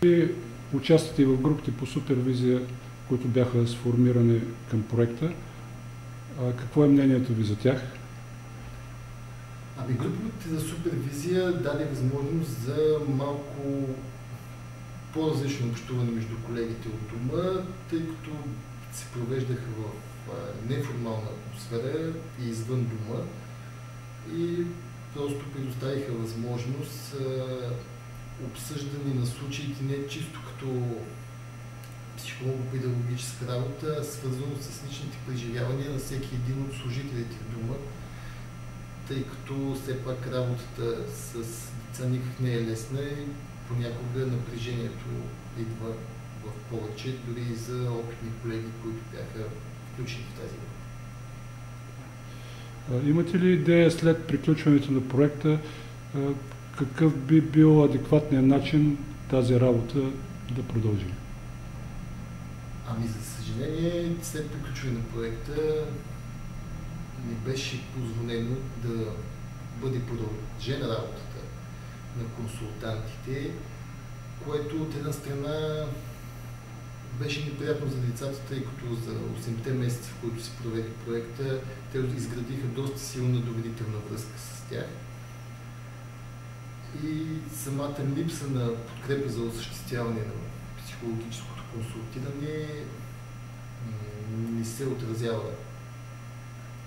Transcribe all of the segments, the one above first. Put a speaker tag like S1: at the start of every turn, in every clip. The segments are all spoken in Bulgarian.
S1: Вие участвате и в групите по супервизия, които бяха сформирани към проекта. Какво е мнението ви за тях?
S2: Ами групите за супервизия даде възможност за малко по-различно общуване между колегите от дома, тъй като се провеждаха в неформална атмосфера и извън дома и просто предоставиха възможност обсъждане на случаите не чисто като психолого-педагогическа работа, а свързано с личните преживявания на всеки един от служителите в дома, тъй като все пак работата с деца никак не е лесна и понякога напрежението идва в повече, дори и за опитни колеги, които бяха включени в тази група.
S1: Имате ли идея след приключването на проекта какъв би бил адекватният начин тази работа да продължи?
S2: Ами за съжаление, след приключване на проекта не беше позволено да бъде продължена работата на консултантите, което от една страна беше неприятно за децата, тъй като за 8-те месеца, в които се проведе проекта, те изградиха доста силна доверителна връзка с тях. И самата липса на подкрепа за осъществяване на психологическото консултиране не се отразява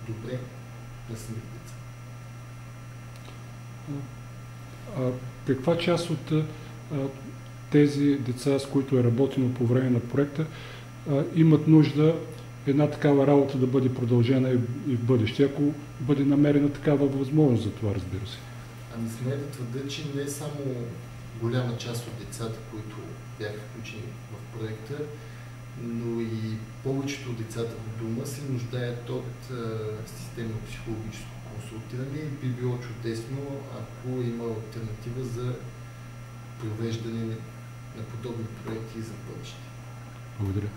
S2: добре на самите деца.
S1: Каква част от тези деца, с които е работено по време на проекта, имат нужда една такава работа да бъде продължена и в бъдеще, ако бъде намерена такава възможност за това, разбира се?
S2: Ами смея да твърда, че не е само голяма част от децата, които бяха включени в проекта, но и повечето от децата в дома се нуждаят от системно психологическо консултиране и би било чудесно, ако има алтернатива за провеждане на подобни проекти за бъдеще.
S1: Благодаря.